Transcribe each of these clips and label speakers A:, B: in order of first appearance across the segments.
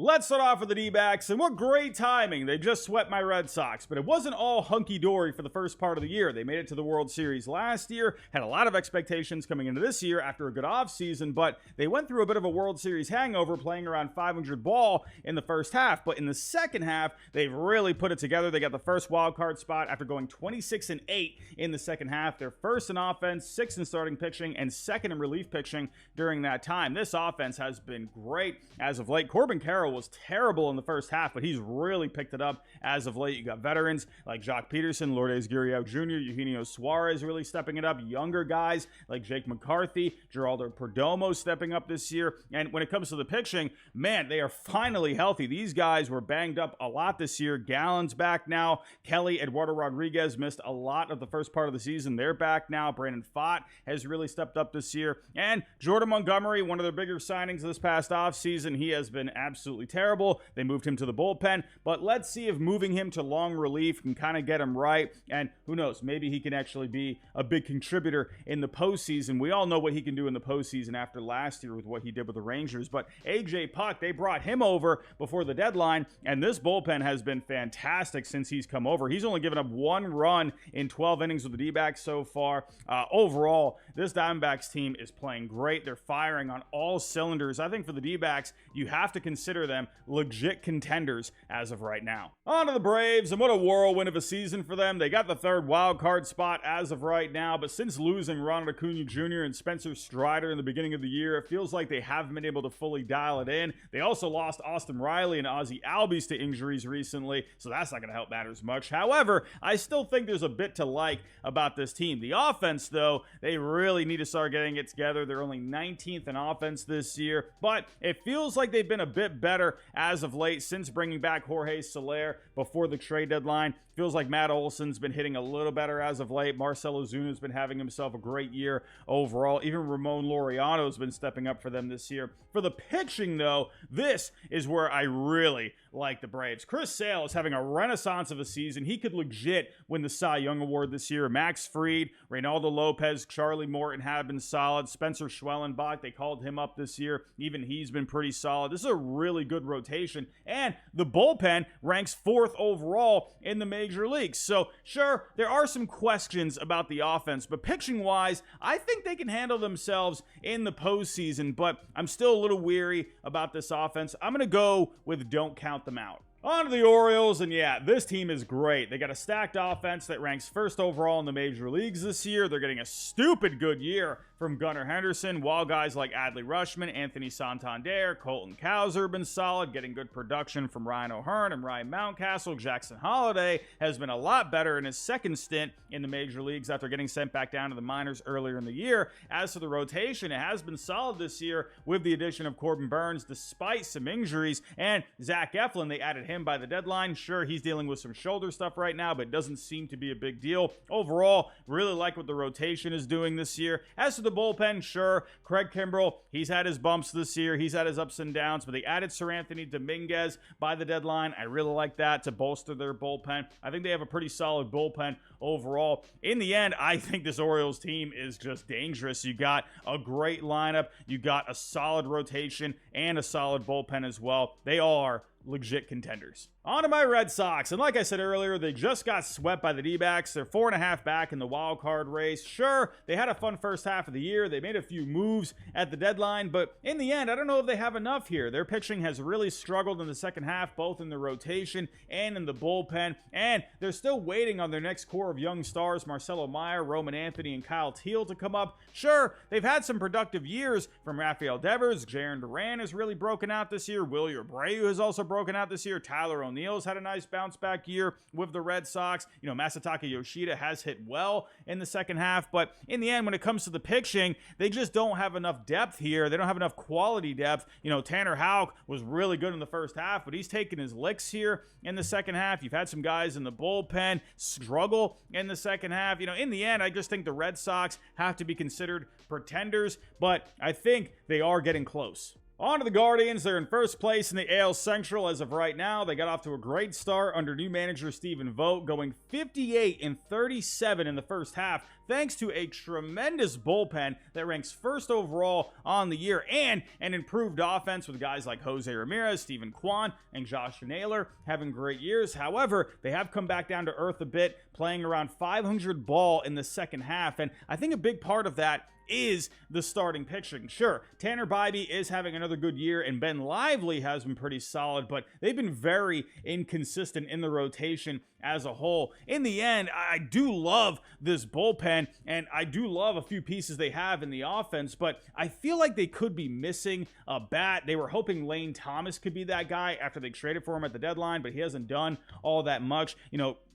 A: Let's start off with the D-backs, and what great timing. They just swept my Red Sox, but it wasn't all hunky-dory for the first part of the year. They made it to the World Series last year, had a lot of expectations coming into this year after a good offseason, but they went through a bit of a World Series hangover playing around 500 ball in the first half. But in the second half, they've really put it together. They got the first wild card spot after going 26-8 in the second half. They're first in offense, sixth in starting pitching, and second in relief pitching during that time. This offense has been great as of late. Corbin Carroll was terrible in the first half, but he's really picked it up as of late. You got veterans like Jock Peterson, Lourdes Gurriel Jr., Eugenio Suarez really stepping it up. Younger guys like Jake McCarthy, Geraldo Perdomo stepping up this year. And when it comes to the pitching, man, they are finally healthy. These guys were banged up a lot this year. Gallen's back now. Kelly, Eduardo Rodriguez missed a lot of the first part of the season. They're back now. Brandon Pfaadt has really stepped up this year. And Jordan Montgomery, one of their bigger signings this past offseason, he has been absolutely terrible. They moved him to the bullpen, but let's see if moving him to long relief can kind of get him right. And who knows, maybe he can actually be a big contributor in the postseason. We all know what he can do in the postseason after last year with what he did with the Rangers. But AJ Puck, they brought him over before the deadline, and this bullpen has been fantastic since he's come over. He's only given up one run in 12 innings with the D-backs so far. Overall, this Diamondbacks team is playing great. They're firing on all cylinders. I think for the D-backs, you have to consider them legit contenders as of right now. On to the Braves, and what a whirlwind of a season for them. They got the third wild card spot as of right now, but since losing Ronald Acuna Jr. and Spencer Strider in the beginning of the year, it feels like they haven't been able to fully dial it in. They also lost Austin Riley and Ozzie Albies to injuries recently, so that's not going to help matters much. However, I still think there's a bit to like about this team. The offense, though, they really need to start getting it together. They're only 19th in offense this year, but it feels like they've been a bit better as of late since bringing back Jorge Soler before the trade deadline. Feels like Matt Olson's been hitting a little better as of late. Marcell Ozuna's been having himself a great year overall. Even Ramon Laureano's been stepping up for them this year. For the pitching, though, this is where I really like the Braves. Chris Sale is having a renaissance of a season. He could legit win the Cy Young Award this year. Max Fried, Reynaldo Lopez, Charlie Morton have been solid. Spencer Schwellenbach, they called him up this year. Even he's been pretty solid. This is a really good rotation. And the bullpen ranks 4th overall in the major leagues. So, sure, there are some questions about the offense, but pitching-wise, I think they can handle themselves in the postseason, but I'm still a little weary about this offense. I'm going to go with don't count them out. On to the Orioles, and yeah, this team is great. They got a stacked offense that ranks 1st overall in the major leagues this year. They're getting a stupid good year from Gunnar Henderson, while guys like Adley Rutschman, Anthony Santander, Colton Cowser have been solid, getting good production from Ryan O'Hearn and Ryan Mountcastle. Jackson Holliday has been a lot better in his second stint in the major leagues after getting sent back down to the minors earlier in the year. As for the rotation, it has been solid this year with the addition of Corbin Burns despite some injuries, and Zach Eflin, they added him by the deadline. Sure, he's dealing with some shoulder stuff right now, but it doesn't seem to be a big deal. Overall, really like what the rotation is doing this year. As for the bullpen, sure, Craig Kimbrell, he's had his bumps this year. He's had his ups and downs, but they added Sir Anthony Dominguez by the deadline. I really like that to bolster their bullpen. I think they have a pretty solid bullpen overall. In the end, I think this Orioles team is just dangerous. You got a great lineup. You got a solid rotation and a solid bullpen as well. They are legit contenders. On to my Red Sox, and like I said earlier, they just got swept by the D-backs. They're 4.5 back in the wild card race. Sure, they had a fun first half of the year. They made a few moves at the deadline, but in the end, I don't know if they have enough here. Their pitching has really struggled in the second half, both in the rotation and in the bullpen, and they're still waiting on their next core of young stars, Marcelo Meyer, Roman Anthony, and Kyle Teal to come up. Sure, they've had some productive years from Rafael Devers. Jaron Duran has really broken out this year. Willie Abreu has also broken out this year. Tyler O'Neill's had a nice bounce back year with the Red Sox. You know, Masataka Yoshida has hit well in the second half, but in the end, when it comes to the pitching, they just don't have enough depth here. They don't have enough quality depth. You know, Tanner Houck was really good in the first half, but he's taken his licks here in the second half. You've had some guys in the bullpen struggle in the second half. You know, in the end, I just think the Red Sox have to be considered pretenders, but I think they are getting close. On to the Guardians. They're in first place in the AL Central as of right now. They got off to a great start under new manager Stephen Vogt, going 58-37 in the first half, thanks to a tremendous bullpen that ranks first overall on the year, and an improved offense with guys like Jose Ramirez, Stephen Kwan, and Josh Naylor having great years. However, they have come back down to earth a bit, playing around 500 ball in the second half, and I think a big part of that is the starting pitching. Sure, Tanner Bybee is having another good year, and Ben Lively has been pretty solid, but they've been very inconsistent in the rotation as a whole. In the end, I do love this bullpen, and I do love a few pieces they have in the offense, but I feel like they could be missing a bat. They were hoping Lane Thomas could be that guy after they traded for him at the deadline, but he hasn't done all that much.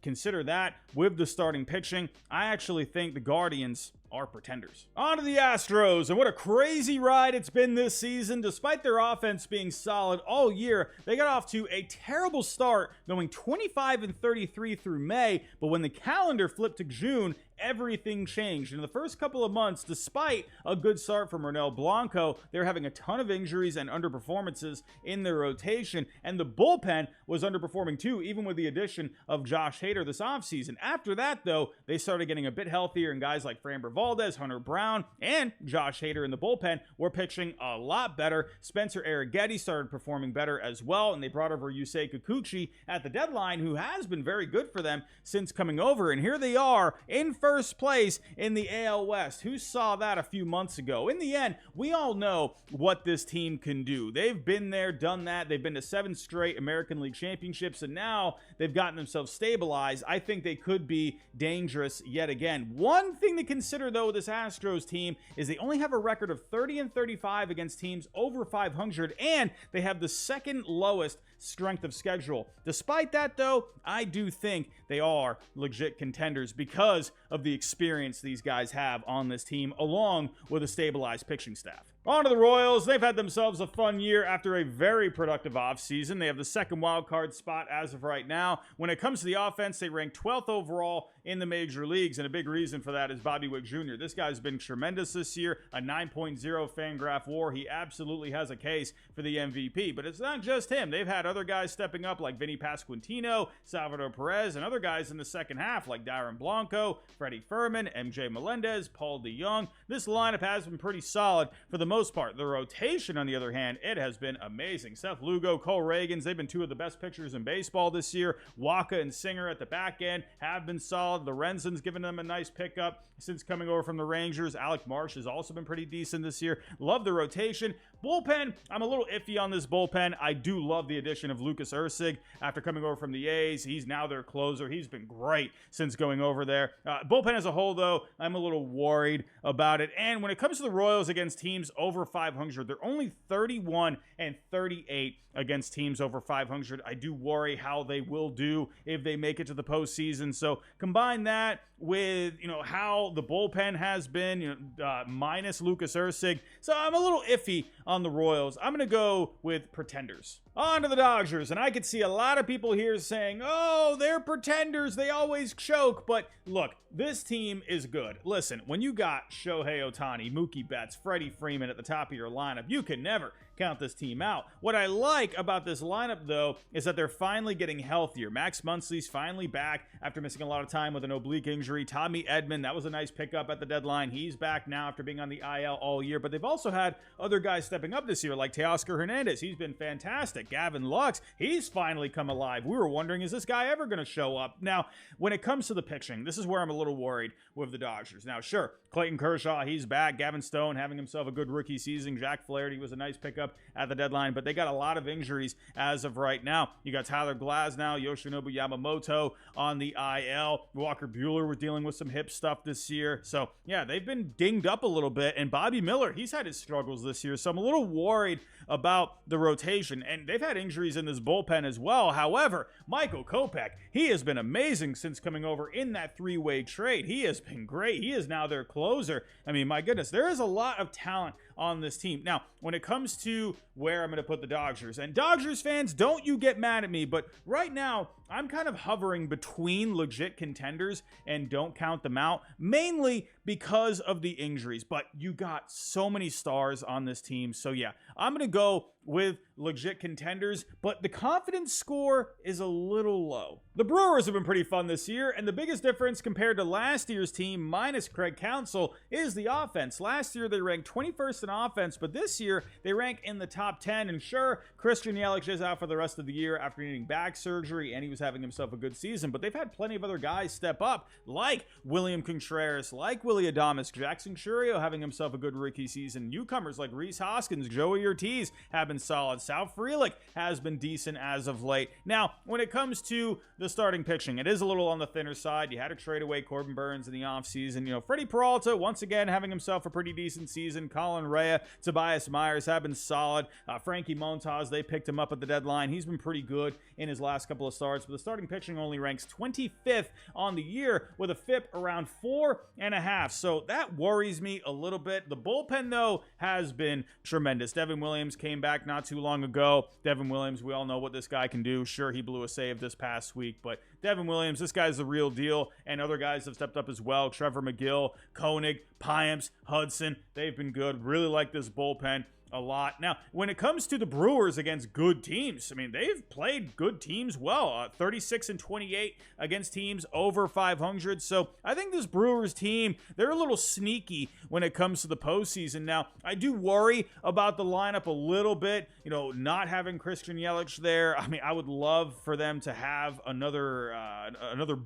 A: Consider that with the starting pitching. I actually think the Guardians are pretenders. On to the Astros, and what a crazy ride it's been this season. Despite their offense being solid all year, they got off to a terrible start, going 25-33 through May, but when the calendar flipped to June, everything changed. In the first couple of months, despite a good start from Ronel Blanco, they're having a ton of injuries and underperformances in their rotation, and the bullpen was underperforming too, even with the addition of Josh Hader this offseason. After that, though, they started getting a bit healthier, and guys like Framber Valdez, Hunter Brown, and Josh Hader in the bullpen were pitching a lot better. Spencer Arrighetti started performing better as well, and they brought over Yusei Kikuchi at the deadline, who has been very good for them since coming over, and here they are in first place in the AL West. Who saw that a few months ago? In the end, we all know what this team can do. They've been there, done that. They've been to 7 straight American League championships, and now they've gotten themselves stabilized. I think they could be dangerous yet again. One thing to consider, though, with this Astros team is they only have a record of 30-35 against teams over 500, and they have the second lowest strength of schedule. Despite that, though, I do think they are legit contenders because of the experience these guys have on this team, along with a stabilized pitching staff. On to the Royals. They've had themselves a fun year after a very productive offseason. They have the second wild card spot as of right now. When it comes to the offense, they rank 12th overall in the major leagues, and a big reason for that is Bobby Witt Jr. This guy's been tremendous this year, a 9.0 Fangraph WAR. He absolutely has a case for the MVP, but it's not just him. They've had other guys stepping up like Vinny Pasquantino, Salvador Perez, and other guys in the second half like Darren Blanco, Freddie Furman, MJ Melendez, Paul DeJong. This lineup has been pretty solid for the most part. The rotation, on the other hand, it has been amazing. Seth Lugo, Cole Reagans, they've been two of the best pitchers in baseball this year. Waka and Singer at the back end have been solid. Lorenzen's given them a nice pickup since coming over from the Rangers. Alec Marsh has also been pretty decent this year. Love the rotation. Bullpen, I'm a little iffy on this bullpen. I do love the addition of Lucas Erceg after coming over from the A's. He's now their closer. He's been great since going over there. Bullpen as a whole, though, I'm a little worried about it. And when it comes to the Royals against teams over 500, they're only 31-38 against teams over 500. I do worry how they will do if they make it to the postseason. So combine that with, how the bullpen has been, minus Lucas Erceg. So I'm a little iffy on the Royals. I'm going to go with pretenders. On to the Dodgers, and I could see a lot of people here saying, oh, they're pretenders, they always choke, but look, this team is good. Listen, when you got Shohei Ohtani, Mookie Betts, Freddie Freeman at the top of your lineup, you can never count this team out. What I like about this lineup, though, is that they're finally getting healthier. Max Muncy's finally back after missing a lot of time with an oblique injury. Tommy Edman, that was a nice pickup at the deadline. He's back now after being on the IL all year, but they've also had other guys stepping up this year, like Teoscar Hernandez. He's been fantastic. Gavin Lux, he's finally come alive. We were wondering, is this guy ever going to show up? Now, when it comes to the pitching, this is where I'm a little worried with the Dodgers. Now, sure, Clayton Kershaw, he's back. Gavin Stone having himself a good rookie season. Jack Flaherty was a nice pickup at the deadline, but they got a lot of injuries as of right now. You got Tyler Glasnow, Yoshinobu Yamamoto on the IL. Walker Buehler was dealing with some hip stuff this year. So, yeah, they've been dinged up a little bit. And Bobby Miller, he's had his struggles this year. So I'm a little worried about the rotation. And they've had injuries in this bullpen as well. However, Michael Kopech, he has been amazing since coming over in that three-way trade. He has been great. He is now their closer. I mean, my goodness, there is a lot of talent on this team. Now, when it comes to where I'm going to put the Dodgers, and Dodgers fans, don't you get mad at me, but right now, I'm kind of hovering between legit contenders and don't count them out, mainly because of the injuries, but you got so many stars on this team. So yeah, I'm going to go with legit contenders, but the confidence score is a little low. The Brewers have been pretty fun this year, and the biggest difference compared to last year's team, minus Craig Counsell, is the offense. Last year they ranked 21st in offense, but this year they rank in the top 10, and sure, Christian Yelich is out for the rest of the year after needing back surgery, and he was having himself a good season, but they've had plenty of other guys step up, like William Contreras, like Willy Adames, Jackson Chourio having himself a good rookie season, newcomers like Rhys Hoskins, Joey Ortiz have been solid, Sal Frelick has been decent as of late. Now, when it comes to the starting pitching, it is a little on the thinner side. You had to trade away Corbin Burns in the offseason. You know, Freddie Peralta, once again, having himself a pretty decent season. Colin Rea, Tobias Myers have been solid. Frankie Montas, they picked him up at the deadline. He's been pretty good in his last couple of starts, but the starting pitching only ranks 25th on the year with a FIP around 4.5. So that worries me a little bit. The bullpen, though, has been tremendous. Devin Williams came back not too long ago. Devin Williams, we all know what this guy can do. Sure, he blew a save this past week, but Devin Williams, this guy's the real deal, and other guys have stepped up as well. Trevor McGill, Koenig, Pyams, Hudson, they've been good. Really like this bullpen a lot. Now, when it comes to the Brewers against good teams, I mean, they've played good teams well. 36-28 against teams over 500. So I think this Brewers team, they're a little sneaky when it comes to the postseason. Now, I do worry about the lineup a little bit, you know, not having Christian Yelich there. I mean, I would love for them to have another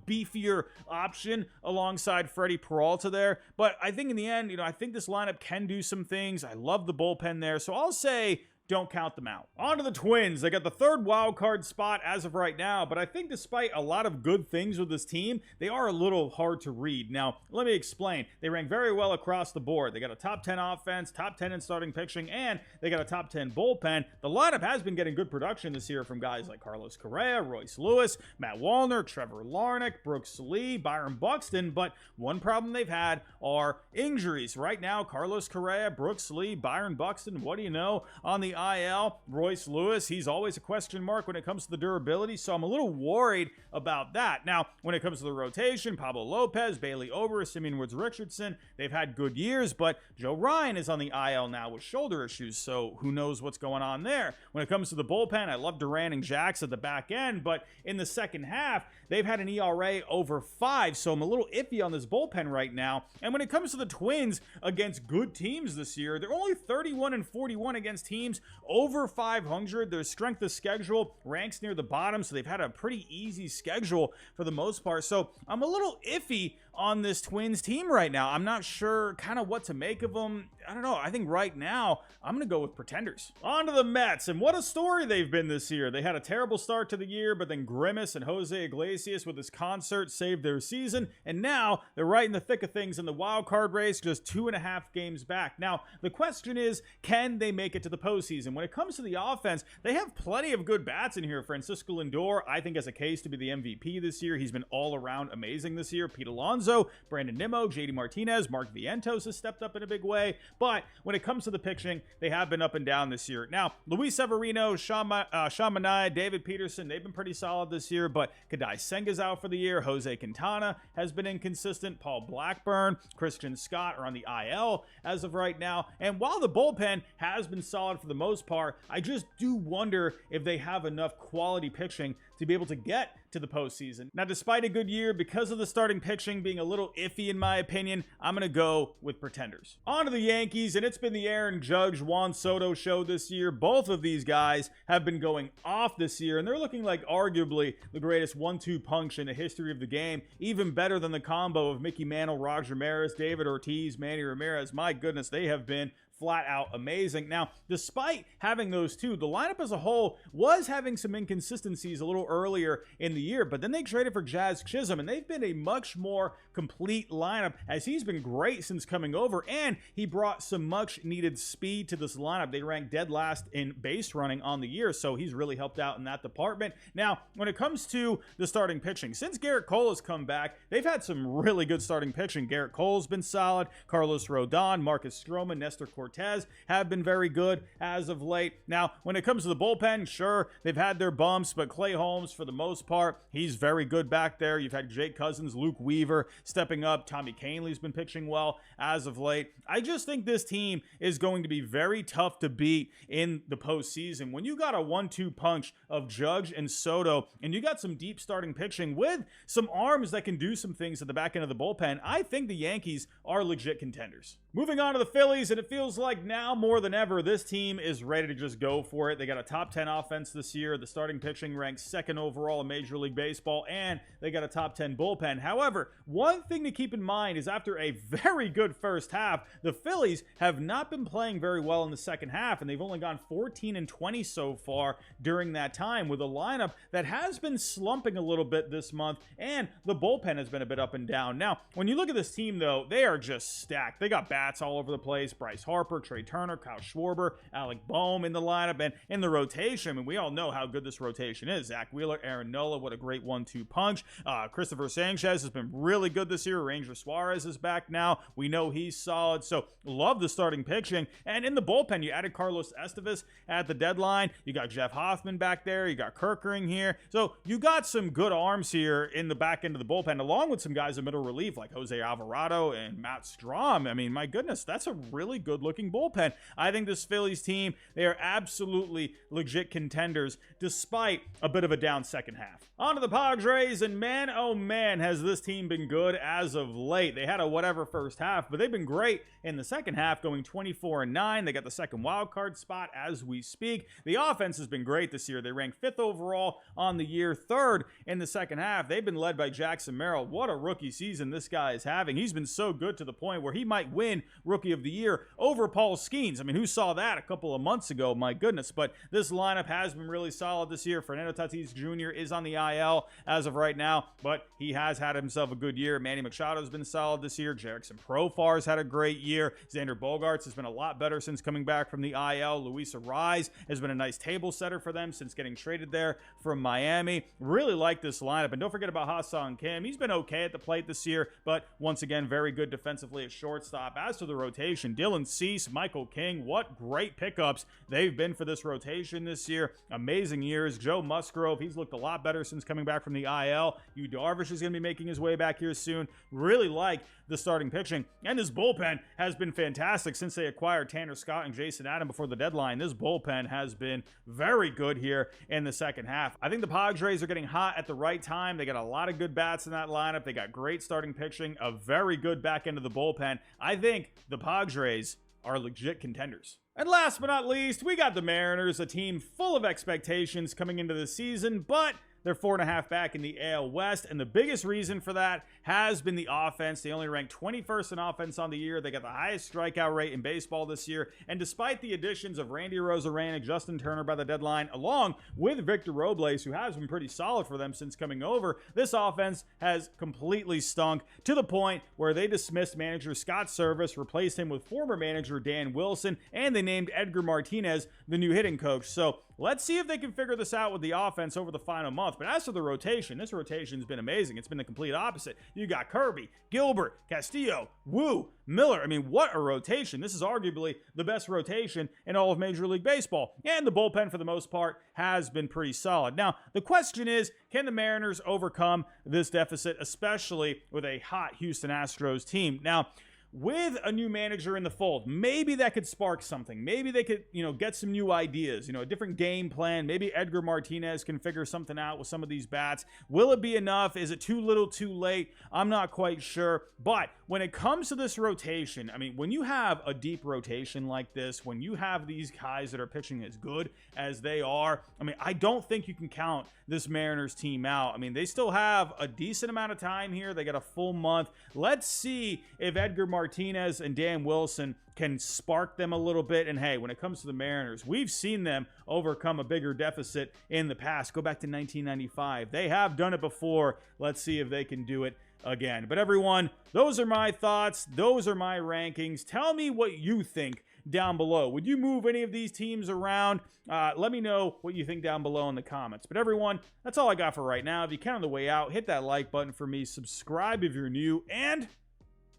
A: beefier option alongside Freddie Peralta there. But I think in the end, you know, I think this lineup can do some things. I love the bullpen there. So I'll say don't count them out. On to the Twins. They got the third wild card spot as of right now, but I think despite a lot of good things with this team, they are a little hard to read. Now, let me explain. They rank very well across the board. They got a top 10 offense, top 10 in starting pitching, and they got a top 10 bullpen. The lineup has been getting good production this year from guys like Carlos Correa, Royce Lewis, Matt Wallner, Trevor Larnach, Brooks Lee, Byron Buxton, but one problem they've had are injuries. Right now, Carlos Correa, Brooks Lee, Byron Buxton, what do you know? On the IL, Royce Lewis, he's always a question mark when it comes to the durability, so I'm a little worried about that. Now, when it comes to the rotation, Pablo Lopez, Bailey Ober, Simeon Woods Richardson, they've had good years, but Joe Ryan is on the IL now with shoulder issues, so who knows what's going on there. When it comes to the bullpen, I love Duran and Jax at the back end, but in the second half, they've had an ERA over 5, so I'm a little iffy on this bullpen right now. And when it comes to the Twins against good teams this year, they're only 31-41 against teams over 500. Their strength of schedule ranks near the bottom, so they've had a pretty easy schedule for the most part. So I'm a little iffy on this Twins team right now. I'm not sure kind of what to make of them. I don't know. I think right now I'm going to go with pretenders. On to the Mets, and what a story they've been this year. They had a terrible start to the year, but then Grimace and Jose Iglesias with his concert saved their season, and now they're right in the thick of things in the wild card race, just 2.5 games back. Now, the question is, can they make it to the postseason? When it comes to the offense, they have plenty of good bats in here. Francisco Lindor, I think, has a case to be the MVP this year. He's been all around amazing this year. Pete Alonso, Brandon Nimmo, JD Martinez, Mark Vientos has stepped up in a big way. But when it comes to the pitching, they have been up and down this year. Now, Luis Severino, Sean Manaea, David Peterson, they've been pretty solid this year, but Kadai Senga's out for the year. Jose Quintana has been inconsistent. Paul Blackburn, Christian Scott are on the IL as of right now. And while the bullpen has been solid for the most part, I just do wonder if they have enough quality pitching to be able to get to the postseason. Now, despite a good year, because of the starting pitching being a little iffy in my opinion, I'm going to go with pretenders. On to the Yankees, and it's been the Aaron Judge, Juan Soto show this year. Both of these guys have been going off this year, and they're looking like arguably the greatest 1-2 punch in the history of the game, even better than the combo of Mickey Mantle, Roger Maris, David Ortiz, Manny Ramirez. My goodness, they have been flat out amazing. Now, despite having those two, the lineup as a whole was having some inconsistencies a little earlier in the year, but then they traded for Jazz Chisholm, and they've been a much more complete lineup as he's been great since coming over, and he brought some much needed speed to this lineup. They ranked dead last in base running on the year, so he's really helped out in that department. Now, when it comes to the starting pitching, since Garrett Cole has come back, they've had some really good starting pitching. Garrett Cole's been solid. Carlos Rodon, Marcus Stroman, Nestor Cortez, Cortez have been very good as of late. Now, when it comes to the bullpen, sure, they've had their bumps, but Clay Holmes, for the most part, he's very good back there. You've had Jake Cousins, Luke Weaver stepping up. Tommy Kahnle's been pitching well as of late. I just think this team is going to be very tough to beat in the postseason. When you got a 1-2 punch of Judge and Soto, and you got some deep starting pitching with some arms that can do some things at the back end of the bullpen, I think the Yankees are legit contenders. Moving on to the Phillies, and it feels like now more than ever, this team is ready to just go for it. They got a top 10 offense this year. The starting pitching ranks second overall in Major League Baseball, and they got a top 10 bullpen. However, one thing to keep in mind is after a very good first half, the Phillies have not been playing very well in the second half, and they've only gone 14-20 so far during that time, with a lineup that has been slumping a little bit this month, and the bullpen has been a bit up and down. Now, when you look at this team, though, they are just stacked. They got bats all over the place. Bryce Harper, Trey Turner, Kyle Schwarber, Alec Boehm in the lineup, and in the rotation. I mean, we all know how good this rotation is. Zach Wheeler, Aaron Nola, what a great 1-2 punch. Christopher Sanchez has been really good this year. Ranger Suarez is back now. We know he's solid, so love the starting pitching. And in the bullpen, you added Carlos Estevez at the deadline. You got Jeff Hoffman back there. You got Kerkering here. So you got some good arms here in the back end of the bullpen, along with some guys in middle relief like Jose Alvarado and Matt Strahm. I mean, my goodness, that's a really good-looking bullpen. I think this Phillies team, they are absolutely legit contenders despite a bit of a down second half. On to the Padres, and man, oh man, has this team been good as of late. They had a whatever first half, but they've been great in the second half, going 24-9. They got the second wild card spot as we speak. The offense has been great this year. They ranked 5th overall on the year, 3rd in the second half. They've been led by Jackson Merrill. What a rookie season this guy is having. He's been so good to the point where he might win Rookie of the Year over Paul Skeens. I mean, who saw that a couple of months ago? My goodness. But this lineup has been really solid this year. Fernando Tatis Jr. is on the IL as of right now, but he has had himself a good year. Manny Machado has been solid this year. Jerickson Profar's had a great year. Xander Bogaerts has been a lot better since coming back from the IL. Luis Arraez has been a nice table setter for them since getting traded there from Miami. Really like this lineup. And don't forget about Ha-Seong Kim. He's been okay at the plate this year, but once again, very good defensively at shortstop. As to the rotation, Dylan Cease, Michael King, what great pickups they've been for this rotation this year. Amazing years. Joe Musgrove, he's looked a lot better since coming back from the IL. Yu Darvish is going to be making his way back here soon. Really like the starting pitching. And this bullpen has been fantastic since they acquired Tanner Scott and Jason Adam before the deadline. This bullpen has been very good here in the second half. I think the Padres are getting hot at the right time. They got a lot of good bats in that lineup. They got great starting pitching, a very good back end of the bullpen. I think the Padres are legit contenders. And last but not least, we got the Mariners, a team full of expectations coming into the season, but they're 4.5 back in the AL West, and the biggest reason for that has been the offense. They only ranked 21st in offense on the year. They got the highest strikeout rate in baseball this year, and despite the additions of Randy Arozarena, Justin Turner by the deadline, along with Victor Robles, who has been pretty solid for them since coming over, this offense has completely stunk to the point where they dismissed manager Scott Service, replaced him with former manager Dan Wilson, and they named Edgar Martinez the new hitting coach. So let's see if they can figure this out with the offense over the final month. But as for the rotation, this rotation's been amazing. It's been the complete opposite. You got Kirby, Gilbert, Castillo, Wu, Miller. I mean, what a rotation. This is arguably the best rotation in all of Major League Baseball. And the bullpen, for the most part, has been pretty solid. Now, the question is, can the Mariners overcome this deficit, especially with a hot Houston Astros team? Now, with a new manager in the fold, maybe that could spark something. Maybe they could, get some new ideas, a different game plan. Maybe Edgar Martinez can figure something out with some of these bats. Will it be enough? Is it too little, too late? I'm not quite sure. But when it comes to this rotation, I mean, when you have a deep rotation like this, when you have these guys that are pitching as good as they are, I mean, I don't think you can count this Mariners team out. I mean, they still have a decent amount of time here. They got a full month. Let's see if Edgar Martinez and Dan Wilson can spark them a little bit. And hey, when it comes to the Mariners, we've seen them overcome a bigger deficit in the past. Go back to 1995. They have done it before. Let's see if they can do it again. But everyone, those are my thoughts. Those are my rankings. Tell me what you think down below. Would you move any of these teams around? Let me know what you think down below in the comments. But everyone, that's all I got for right now. If you can on the way out, hit that like button for me. Subscribe if you're new, and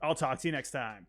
A: I'll talk to you next time.